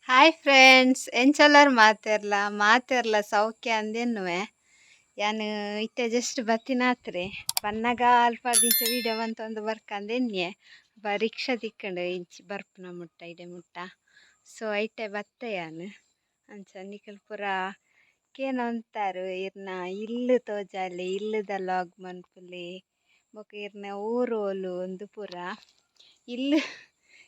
Hi friends ಎಂಚಲ್ಲರ್ ಮಾತೆರ್ಲ ಸೌಖ್ಯ ಅಂದೆನ್ನುವೆ ಯಾನು ಇತ್ತೆ ಜಸ್ಟ್ ಬತ್ತಿನಾತ್ರೆ ಬನ್ನಗ ಅಲ್ಪ ದಿಂಚ ವೀಡಿಯೋ ಬಂತೊಂದು ಬರ್ಕಂದೆನ್ನೆ ರಿಕ್ಷಾ ತಿಕ್ಕಂಡು ಇಂಚಿ ಬರ್ಪುನ ಮುಟ್ಟ ಇಡೆ ಮುಟ್ಟ ಸೊ ಐಟೆ ಬತ್ತೆ ಯಾನು ಅಂಚ ನಿಖಲ್ ಪೂರ ಕೇನ ಅಂತಾರು ಇರ್ನ ಇಲ್ಲು ತೋಜಾಲೆ ಇಲ್ಲದ ಲಾಗ್ ಮನ್ಪುಲೆ ಬೊಕ ಇರ್ನ ಊರೋಲು ಒಂದು ಪೂರ ಇಲ್ಲು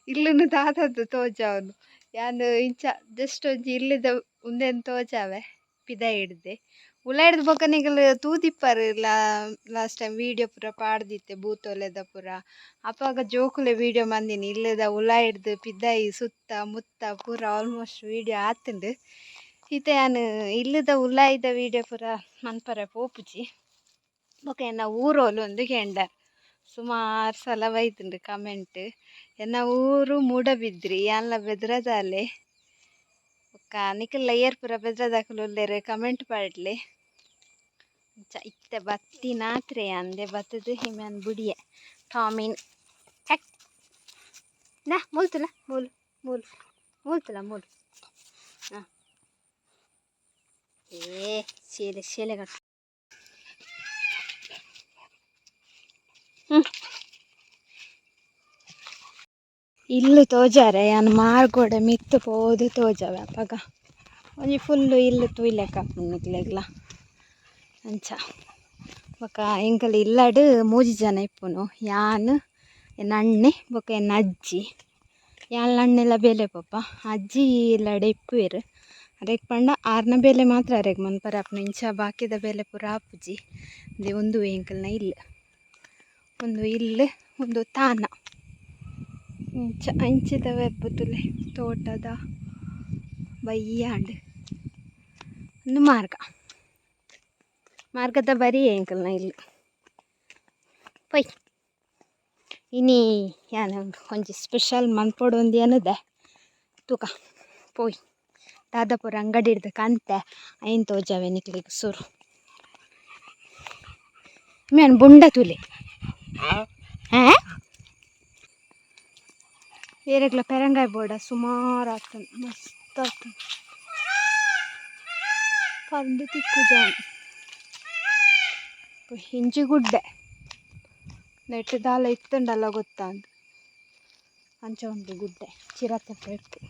ಇಲ್ಲುನು ದಾದದ್ದು ತೋಜಾವನು ಯಾನು ಇಂಚ ಜಸ್ಟ್ ಒಂಜಿ ಇಲ್ಲದ ಉಂದೆನ್ ತೋಜಾವೆ ಪಿದ ಹಿಡ್ದೆ ಉಲ ಹಿಡ್ದು ಬೊಕನಿಗಲ್ ತೂದಿಪ್ಪರ್ ಲಾಸ್ಟ್ ಟೈಮ್ ವೀಡಿಯೋ ಪೂರ ಪಾಡ್ದಿತ್ತೆ ಬೂತೊಲೆದ ಪೂರ ಅಪಾಗ ಜೋಕುಲೆ ವೀಡಿಯೋ ಮಂದಿನಿ ಇಲ್ಲದ ಉಲ ಹಿಡ್ದು ಪಿದಾಯಿ ಸುತ್ತ ಮುತ್ತ ಪೂರ ಆಲ್ಮೋಸ್ಟ್ ವೀಡಿಯೋ ಆತುಂಡು ಈತೆ ಯಾನು ಇಲ್ಲದ ಉಲಾಯಿದ ವೀಡಿಯೋ ಪೂರ ಮನ್ಪರೆ ಪೋಪುಜಿ ಬೊಕ ಎನ್ನ ಊರೋಲು ಒಂದು ಕೆಂಡರ್ ಸುಮಾರು ಸಲ ಬೈತುಂಡು ಕಮೆಂಟ್ ಎನ್ನ ಊರು ಮೂಡಬಿದ್ರಿ ಯಾನ್ಲ ಬೆದ್ರದಾಲೆ ಬೊಕ್ಕ ನಿಕಲ್ನ ಏರ್ ಪೂರ ಬೆದ್ರದಾಕಲು ಉಲ್ಲೆರ್ ಕಮೆಂಟ್ ಪಾಡ್ಲೆ ಇತ್ತೆ ಬತ್ತಿನಾತ್ರೆ ಅಂದೆ ಬತ್ತದು ಹಿಮನ್ ಬುಡಿಯೆ ಟಾಮಿನ್ ಹೆಕ್ ನಾ ಮೂಲ್ತುಲ ಮೂಲು ಮೂಲು ಮೂಲ್ತುಲ ಮೂಲು ಹಾಂ ಶೇಲೆ ಶೇಲೆ ಕಟ್ಟು ಇಲ್ಲು ತೋಜಾರೆ ಯಾನು ಮಾರ್ಗೋಡೆ ಮಿತ್ತು ಪೋದು ತೋಜಾವೆ ಅಪ್ಪಗ ಒಂಜಿ ಫುಲ್ಲು ಇಲ್ಲು ತೂಯ್ಲೆಕ್ಕ ನಿಕ್ಲೆಗ್ಲ ಅಂಚ ಬೊಕ ಎಂಕಲ್ ಇಲ್ಲಡ್ ಮೂಜಿ ಜನ ಇಪ್ಪುನು ಯಾನ್ ಎನ್ನ ಅಣ್ಣೆ ಬೊಕ ಎನ್ನ ಅಜ್ಜಿ ಯಾನ್ ಅಣ್ಣೆಲ್ಲ ಬೇಲೆ ಪಪ್ಪ ಅಜ್ಜಿ ಇಲ್ಲಡೆ ಇಪ್ಪುವೆರ್ ಅರೆಗ್ ಪಂಡ ಆರ್ನ ಬೇಲೆ ಮಾತ್ರ ಅರೆಗ್ ಮನ್ಪರ ಅಪ್ಪನ ಇಂಚ ಬಾಕಿದ ಬೇಲೆ ಪೂರ ಆಪುಜಿ ಅದೇ ಒಂದು ಎಂಕಲ್ನ ಇಲ್ಲು ಒಂದು ಇಲ್ಲು ಒಂದು ತಾನ ಇಂಚ ಅಂಚಿದ ವೆಬ್ಬುತುಲೆ ತೋಟದ ಬಯ್ಯಾಂಡ್ ಒಂದು ಮಾರ್ಗದ ಬರೀ ಎಂಕಲ್ನ ಇಲ್ಲು ಪೈ ಇನಿ ಯಾನು ಒಂಜಿ ಸ್ಪೆಷಲ್ ಮನ್ಪೊಡು ಒಂದು ಏನದೆ ತೂಕ ಪೋಯ್ ದಾದಾಪುರ ಅಂಗಡಿ ಹಿಡ್ದು ಕಂತೆ ಐನ್ ತೋಜಾವೆ ನಿಕ್ಲಿಗೆ ಸುರು ಮೇನ್ ಬುಂಡ ತುಲೆ ಏರೆಗ್ಲ ಪೆರಂಗಾಯ್ ಬೋಡ ಸುಮಾರು ಆಗ್ತದೆ ಮಸ್ತ್ ಆಗ್ತದೆ ಪಂದು ತಿಕ್ಕು ಜಾನ್ ಹಿಂಜಿ ಗುಡ್ಡೆ ನೆಟ್ಟು ದಾಲ ಇತ್ತುಂಡಲ್ಲ ಗೊತ್ತಾ ಅಂತ ಅಂಚ ಉಂಟು ಗುಡ್ಡೆ ಚಿರತೆ ಪೆಟ್ಟು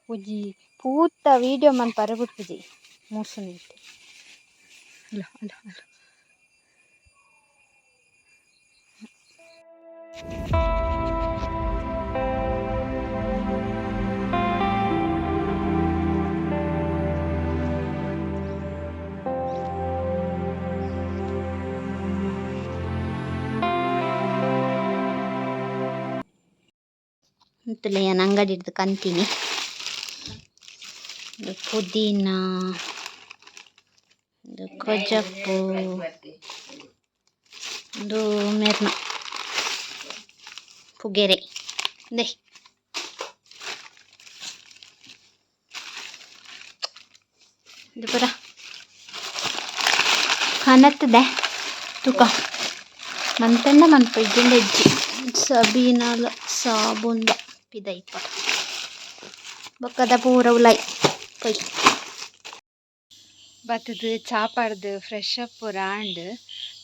ಪೂಜಿ ಪೂತ ವೀಡಿಯೋ ಮನ್ಪರೆ ಬಿಟ್ಪುಜಿ ಮೂಸು ನಿಟ್ಟು ಅಲ್ಲ ಅಲ್ಲ ಅಲ್ಲ ಅಂತಲೇ ನಾನು ಅಂಗಡಿ ಹಿಡ್ದು ಕಂತೀನಿ ಇದು ಪುದೀನ ಇದು ಕೊಜಪ್ಪು ಒಂದು ಮೆರ್ನ ಪುಗೆರೆ ದೇ ಇದು ಪುರ ಕನತ್ತದೆ ತುಕ ಮಂತಂಡ ಮನ್ಪ ಇದ್ದಿಂದ ಇಜ್ಜಿ ಸಬೀನಲ ಸಾಬುಂದ ಪಿದೈಪ ಬೊಕ್ಕದ ಪೂರ ಉಲಾಯ್ ಪೊಯ್ ಬತ್ತದು ಚಾಪಾಡ್ದು ಫ್ರೆಶ್ ಅಪ್ ಪೂರ ಆಂಡ್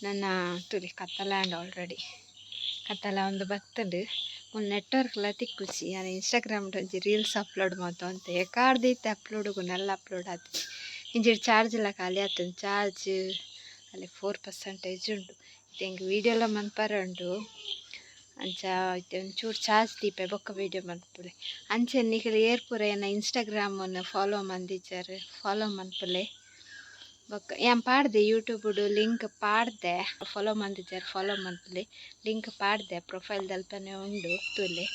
ನನ್ನ ತುಲಿ ಕತ್ತಲ ಆಂಡ್ ಆಲ್ರೆಡಿ ಕತ್ತಲ ಒಂದು ಬತ್ತಡು ಒಂದು ನೆಟ್ವರ್ಕ್ಲ ತಿಕ್ಕುಚಿ ನಾನು ಇನ್ಸ್ಟಾಗ್ರಾಮ್ಡ್ ಒಂಜಿ ರೀಲ್ಸ್ ಅಪ್ಲೋಡ್ ಮಾಡ್ತು ಅಂತ ಏಕಾರ್ದೈತೆ ಅಪ್ಲೋಡ್ಗು ನೆಲ್ಲ ಅಪ್ಲೋಡ್ ಆತು ಇಂಜಿ ಚಾರ್ಜ್ ಎಲ್ಲ ಖಾಲಿ ಆತುಂಡು ಚಾರ್ಜ್ ಅಲ್ಲಿ 4% ಉಂಡು ಇದು ವೀಡಿಯೋ ಎಲ್ಲ ಮನ್ಪರ ಉಂಡು ಅಂಚ ಇತ್ತೆ ಒಂಚೂರು ಚಾರ್ಜ್ ದೀಪೆ ಬೊಕ್ಕ ವೀಡಿಯೋ ಮನ್ಪುಲೆ ಅಂಚೆ ನಿಖಲ್ ಏರ್ ಪೂರ ಏನ ಇನ್ಸ್ಟಾಗ್ರಾಮನ್ನು ಫಾಲೋ ಮಂದಿಜ್ಜಾರು ಫಾಲೋ ಮನ್ಪುಲೆ ಬೊಕ್ಕ ಏನ್ ಪಾಡ್ದೆ ಯೂಟ್ಯೂಬ್ಡು ಲಿಂಕ್ ಪಾಡ್ದೆ ಫಾಲೋ ಮಂದಿಜ್ಜಾರು ಫಾಲೋ ಮನ್ಪುಲೆ ಲಿಂಕ್ ಪಾಡ್ದೆ ಪ್ರೊಫೈಲ್ ದಲ್ಪನೆ ಉಂಡು ತುಲೆ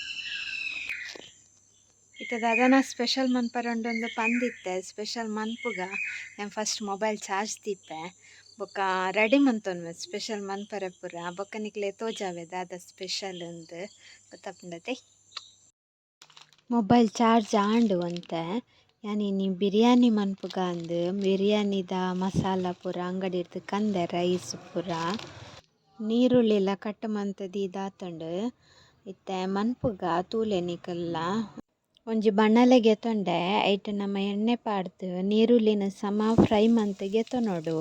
ಇತ್ತದ ಅದನ್ನ ಸ್ಪೆಷಲ್ ಮನ್ಪರ ಉಂಡೊಂದು ಪಂದಿತ್ತೆ ಸ್ಪೆಷಲ್ ಮನ್ಪುಗ ನಾನು ಫಸ್ಟ್ ಮೊಬೈಲ್ ಚಾರ್ಜ್ ದೀಪೆ ಬೊಕ್ಕ ರೆಡಿ ಮಂತೊನ್ವೆ ಸ್ಪೆಷಲ್ ಮನ್ಪರೆ ಪೂರ ಬೊಕ್ಕ ನಿಕ್ಲೆ ತೋಜಾವೆ ದಾದ ಸ್ಪೆಷಲ್ ಅಂದು ಗೊತ್ತಾಪುಂಡತೆ ಮೊಬೈಲ್ ಚಾರ್ಜ್ ಆಂಡು ಅಂತೆ ಯಾನಿನಿ ಬಿರಿಯಾನಿ ಮನ್ಪುಗ ಅಂದು ಬಿರಿಯಾನಿದ ಮಸಾಲ ಪೂರ ಅಂಗಡಿ ಹಿಡ್ದು ಕಂದೆ ರೈಸ್ ಪೂರ ನೀರುಳ್ಳಿ ಎಲ್ಲ ಕಟ್ ಮಂತದ್ದು ಇದಾತುಂಡು ಇತ್ತೆ ಮನ್ಪುಗ ತೂಲೆನಿಕಲ್ಲ ಒಂಜಿ ಬಣ್ಣಲೆಗೆ ತೊಂಡೆ ಐಟ್ ನಮ್ಮ ಎಣ್ಣೆ ಪಾಡ್ದು ನೀರುಳ್ಳಿನ ಸಮ ಫ್ರೈ ಮಂತ್ಗೆ ತೊನೋಡು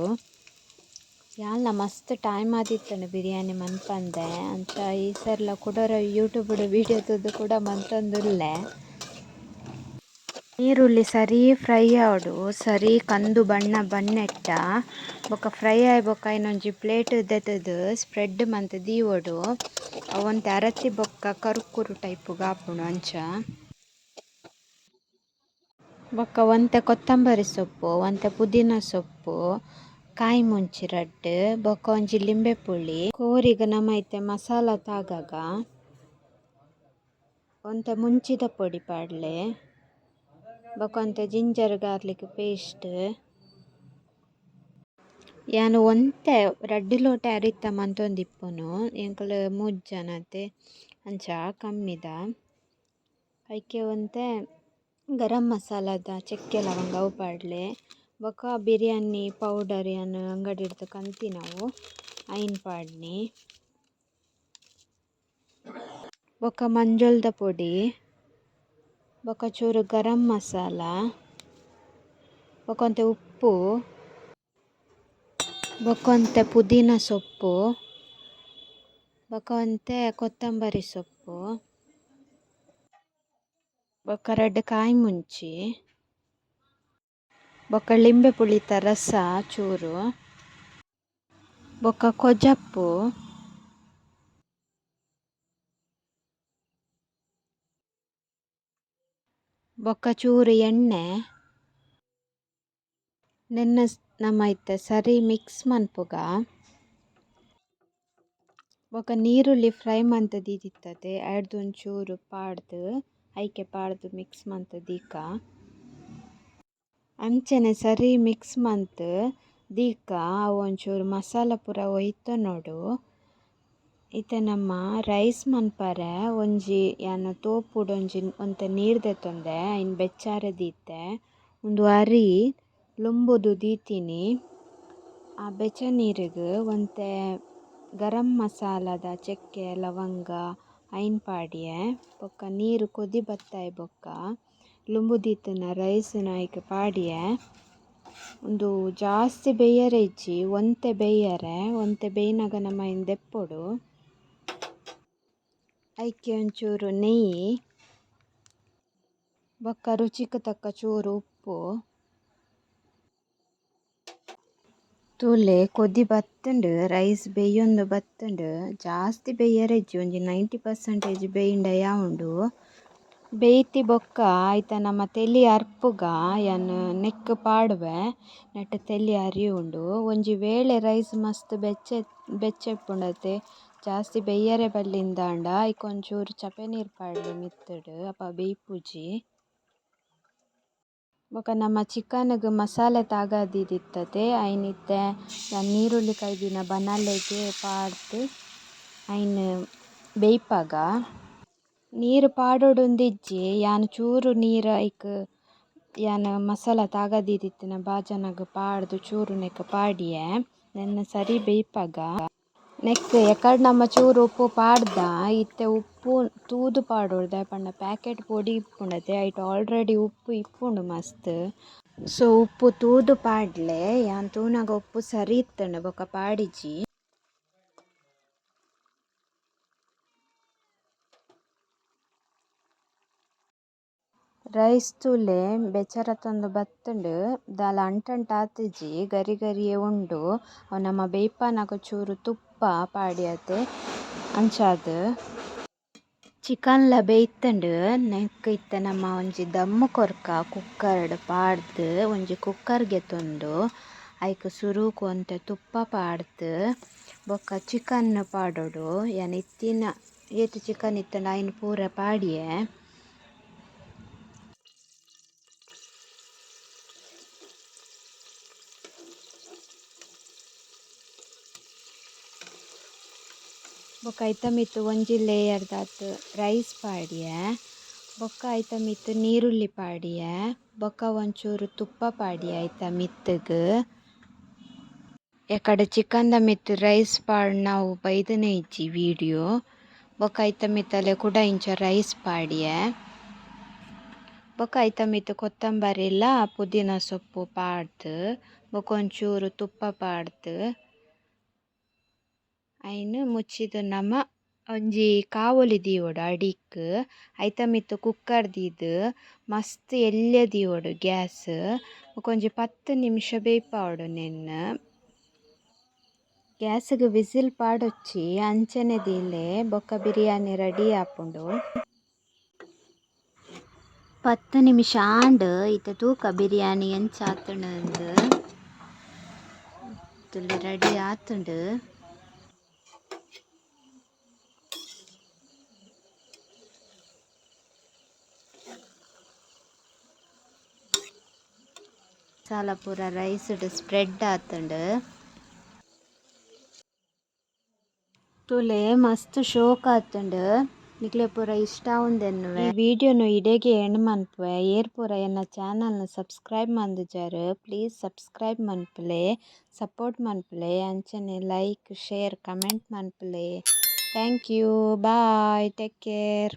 ಯಾಲ್ನ ಮಸ್ತ್ ಟೈಮ್ ಆದಿತ್ತಂಡು ಬಿರಿಯಾನಿ ಮನ್ಪಂದೆ ಅಂಚ ಈ ಸರ್ಲ ಕುಡರ ಯೂಟ್ಯೂಬ್ಡು ವೀಡಿಯೋ ತುದು ಕೂಡ ಮಂತೊಂದುಲ್ಲೆ ನೀರುಳ್ಳಿ ಸರಿ ಫ್ರೈ ಆವಡು ಸರಿ ಕಂದು ಬಣ್ಣ ಬಣ್ಣೆಟ್ಟ ಬೊಕ ಫ್ರೈ ಆಯ್ ಬೊಕ ಇನ್ನೊಂಜಿ ಪ್ಲೇಟ್ ದೆತದು ಸ್ಪ್ರೆಡ್ ಮಂತ್ ದೀವೊಡು ಅವಂತೆ ಅರತಿ ಬೊಕ್ಕ ಕರುಕುರು ಟೈಪ್ ಗಾಪುಂಡು ಅಂಚ ಬೊಕ್ಕ ಒಂತೆ ಕೊತ್ತಂಬರಿ ಸೊಪ್ಪು ಒಂತೆ ಪುದೀನ ಸೊಪ್ಪು ಕಾಯಿ ಮುಂಚಿ ರಡ್ಡ್ ಬೊಕ ಒಂಜಿ ಲಿಂಬೆ ಪುಳಿ ಕೋರಿಗ ನಮ ಇತ್ತೆ ಮಸಾಲ ತಾಗಾಗ ಒಂತೆ ಮುಂಚಿದ ಪೊಡಿ ಪಾಡ್ಲೆ ಬೊಕ ಒಂತೆ ಜಿಂಜರ್ ಗಾರ್ಲಿಕ್ ಪೇಸ್ಟ್ ಯಾನು ಒಂತೆ ರಡ್ಡ್ ಲೋಟ ಅರಿತ್ತ ಮಂತೊಂದಿಪ್ಪುನು ಎಂಕುಲು 3 ಜನತೆ ಅಂಚ ಕಮ್ಮಿದ ಐಕೆ ಒಂತೆ ಗರಂ ಮಸಾಲದ ಚೆಕ್ಕೆ ಲವಂಗ ಅವು ಪಾಡ್ಲೆ ಬೊಕ ಬಿರಿಯಾನಿ ಪೌಡರ್ ಯಾನ್ ಅಂಗಡಿಡ್ದ್ ಕಂತಿನವು ಐನ್ ಪಾಡ್ನಿ ಬೊಕ ಮಂಜೊಲ್ದ ಪೊಡಿ ಬೊಕ ಚೂರು ಗರಂ ಮಸಾಲ ಬೊಕ ಒಂತೆ ಉಪ್ಪು ಬೊಕ ಒಂತೆ ಪುದೀನ ಸೊಪ್ಪು ಬೊಕ ಒಂತೆ ಕೊತ್ತಂಬರಿ ಸೊಪ್ಪು ಬೊಕ ರಡ್ಡ್ ಕಾಯಿ ಮುಂಚಿ ಬೊಕ ಲಿಂಬೆ ಪುಳಿತ ರಸ ಚೂರು ಬೊಕ ಕೊಜಪ್ಪು ಬೊಕ ಚೂರು ಎಣ್ಣೆ ನೆನ್ನ ನಮ ಇತ್ತೆ ಸರಿ ಮಿಕ್ಸ್ ಮನ್ಪುಗ ಬೊಕ ನೀರುಳ್ಳಿ ಫ್ರೈ ಮಂತುದಿತ್ತತೆ ಅರ್ಧ ಒಂಚೂರು ಪಾಡ್ದ್ ಐಕೆ ಪಾಡ್ದ್ ಮಿಕ್ಸ್ ಮಂತ್ ಅಂಚನೆ ಸರಿ ಮಿಕ್ಸ್ ಮಂತ್ ದೀಕ ಅವು ಒಂಚೂರು ಮಸಾಲ ಪೂರ ಒಯ್ತೊನೋಡು ಇತ್ತೆ ನಮ್ಮ ರೈಸ್ ಮನ್ಪರೆ ಒಂಜಿ ಯಾನ್ ತೋಪುಡು ಒಂತೆ ನೀರು ದೆತ್ತೊಂದೆ ಐನ್ ಬೆಚ್ಚಾರೆ ದೀತೆ ಉಂದು ಅರಿ ಲುಂಬುದು ದೀತಿನಿ ಆ ಬೆಚ್ಚ ನೀರುಗು ಒಂತೆ ಗರಂ ಮಸಾಲದ ಚೆಕ್ಕೆ ಲವಂಗ ಐನ್ ಪಾಡ್ಯೆ ಬೊಕ ನೀರು ಕೊದಿ ಬತ್ತಾಯ್ ಬೊಕ್ಕ ಲುಂಬು ದೀತಿನ ರೈಸ್ನ ಐಕ್ ಪಾಡ್ಯೆ ಒಂದು ಜಾಸ್ತಿ ಬೇಯರೆ ಇಜ್ಜಿ ಒಂತೆ ಬೇಯರೆ ಒಂತೆ ಬೇಯ್ನಗ ನಮ ಐನ್ ದೆಪ್ಪೊಡು ಐಕೆ ಒಂಚೂರು ನೆಯ್ಯಿ ಬೊಕ್ಕ ರುಚಿಗ್ ತಕ್ಕ ಚೂರು ಉಪ್ಪು ತೂಲೆ ಕೊದಿ ಬತ್ತುಂಡು ರೈಸ್ ಬೇಯೊಂದು ಬತ್ತುಂಡು ಜಾಸ್ತಿ ಬೇಯರೆ ಇಜ್ಜಿ ಒಂಜಿ 90% ಬೇಯ್ಂಡ ಯಾವುಂಡು ಬೇಯ್ತಿ ಬೊಕ್ಕ ಐತ ನಮ ತೆಲಿ ಅರ್ಪುಗ ಯಾನ್ ನೆಕ್ಕ್ ಪಾಡುವೆ ನೆಟ್ಟ್ ತೆಲಿ ಅರಿಯುಂಡು ಒಂಜಿ ವೇಳೆ ರೈಸ್ ಮಸ್ತ್ ಬೆಚ್ಚೆಪ್ಪುಂಡತೆ ಜಾಸ್ತಿ ಬೇಯರೆ ಬಲ್ಲಿಂದಾಂಡ ಐಕ್ ಒಂಚೂರು ಚಪೆ ನೀರು ಪಾಡ್ಲೆ ಮಿತ್ತುಡು ಅಪ ಬೇಯ್ಪುಜಿ ಬೊಕ ನಮ ಚಿಕನ್ಗ್ ಮಸಾಲೆ ತಾಗದಿತ್ತಿತ್ತತೆ ಐನ್ ಇತ್ತೆ ಯಾನ್ ನೀರುಳ್ಳಿ ಕೈದಿನ ಬನಲೆಗೆ ಪಾಡ್ದ್ ಐನ್ ಬೇಯ್ಪಗ ನೀರು ಪಾಡೊಡುಂದಿಜ್ಜಿ ಯಾನ್ ಚೂರು ನೀರು ಐಕ್ ಯಾನ್ ಮಸಾಲ ತಾಗದಿತ್ತಿನ ಬಾಜನಗ್ ಪಾಡ್ದ್ ಚೂರು ನೆಕ್ಕ್ ಪಾಡಿಯೆ ನೆನ್ನ ಸರಿ ಬೇಯ್ಪಗ ನೆಕ್ಕ್ ಯಕಡ್ ನಮ ಚೂರು ಉಪ್ಪು ಪಾಡ್ದ ಇತ್ತೆ ಉಪ್ಪು ತೂದು ಪಾಡೊಡು ದಾಯೆಪಂಡ ಪ್ಯಾಕೆಟ್ ಪೊಡಿ ಇಪ್ಪುಂಡತೆ ಐಟ್ ಆಲ್ರೆಡಿ ಉಪ್ಪು ಇಪ್ಪುಂಡು ಮಸ್ತ್ ಸೊ ಉಪ್ಪು ತೂದು ಪಾಡ್ಲೆ ಯಾನ್ ತೂನಗ ಉಪ್ಪು ಸರಿ ಇತ್ತಂಡು ಬೊಕ ಪಾಡಿಜಿ ರೈಸ್ ತೂಲೆ ಬೆಚರತೊಂದು ಬತ್ತುಂಡು ದಾಲ ಅಂಟಂಟ ಆತಿಜಿ ಗರಿ ಗರಿಯೆ ಉಂಡು ಅವು ನಮ ಬೇಯ್ಪನಗ ಚೂರು ತುಪ್ಪ ಪಾಡ್ಯದ್ ಅಂಚಾದ್ ಚಿಕನ್ಲ ಬೇಯ್ತುಂಡು ನೆಕ್ಕ್ ಇತ್ತೆ ನಮ ಒಂಜಿ ದಮ್ಮು ಕೊರ್ಕ ಕುಕ್ಕರ್ಡ್ ಪಾಡ್ದ್ ಒಂಜಿ ಕುಕ್ಕರ್ಗೆ ತೊಂದು ಐಕ್ ಸುರುಕು ಒಂತೆ ತುಪ್ಪ ಪಾಡ್ದ್ ಬೊಕ ಚಿಕನ್ ಪಾಡೊಡು ಯಾನ್ ಇತ್ತಿನ ಏತ್ ಚಿಕನ್ ಇತ್ತಂಡ ಐನ್ ಪೂರ ಪಾಡಿಯೆ ಬೊಕ ಐತ ಮಿತ್ತು ಒಂಜಿ ಲೇಯರ್ ದಾತ್ ರೈಸ್ ಪಾಡ್ಯೆ ಬೊಕ ಐತ ಮಿತ್ತು ನೀರುಳ್ಳಿ ಪಾಡ್ಯೆ ಬೊಕ ಒಂಚೂರು ತುಪ್ಪ ಪಾಡ್ಯೆ ಐತ ಮಿತ್ತ್ಗ್ ಯಕಡ್ ಚಿಕನ್ದ ಮಿತ್ತು ರೈಸ್ ಪಾಡ್ನ ಅವು ಬೈದೆನೆ ಇಜ್ಜಿ ವೀಡಿಯೋ ಬೊಕ ಐತ ಮಿತ್ತಲೆ ಕುಡ ಇಂಚ ರೈಸ್ ಪಾಡಿಯೆ ಬೊಕ ಐತ ಮಿತ್ ಕೊತ್ತಂಬರಿಲ ಪುದೀನ ಸೊಪ್ಪು ಪಾಡ್ದ್ ಬೊಕ ಒಂಚೂರು ತುಪ್ಪ ಪಾಡ್ದ್ ಐನ್ ಮುಚ್ಚಿದ್ ನಮ ಒಂಜಿ ಕಾವೊಲಿ ದೀವೊಡು ಅಡಿಕ್ ಐತ ಮಿತ್ ಕುಕ್ಕರ್ ದೀದ್ ಮಸ್ತ್ ಎಲ್ಯ ದೀವೊಡು ಗ್ಯಾಸ್ ಬೊಕ ಒಂಜಿ 10 ನಿಮಿಷ ಬೇಯಿಪಾವೊಡು ನೆನ್ ಗ್ಯಾಸ್ಗ್ ವಿಸಿಲ್ ಪಾಡೊಚ್ಚಿ ಅಂಚನೆ ದೀಲೆ ಬೊಕ ಬಿರಿಯಾನಿ ರೆಡಿ ಆಪುಂಡು. 10 ನಿಮಿಷ ಆಂಡ್ ಇತ್ತೆ ತೂಕ ಬಿರಿಯಾನಿ ಎಂಚ ಆತುಂಡು ತುಲೆ ರೆಡಿ ಆತುಂಡು. ಮಸಾಲ ಪೂರ ರೈಸ್ಡ್ ಸ್ಪ್ರೆಡ್ ಆತುಂಡು. ತುಲೆ ಮಸ್ತ್ ಶೋಕ್ ಆತುಂಡು. ನಿಕ್ಲೆ ಪೂರ ಇಷ್ಟ ಆವುಂದೆನ್ನುವೆ. ಈ ವಿಡಿಯೋನು ಇಡೆಗೆ ಎಂಡ್ ಮನ್ಪುವೆ. ಏರ್ ಪೂರ ಎನ್ನ ಚಾನಲ್ನ ಸಬ್ಸ್ಕ್ರೈಬ್ ಮಂದುಜಾರ್ ಪ್ಲೀಸ್ ಸಬ್ಸ್ಕ್ರೈಬ್ ಮನ್ಪುಲೆ ಸಪೋರ್ಟ್ ಮನ್ಪುಲೆ ಅಂಚನೆ ಲೈಕ್ ಶೇರ್ ಕಮೆಂಟ್ ಮನ್ಪುಲೆ. Thank you bye take care.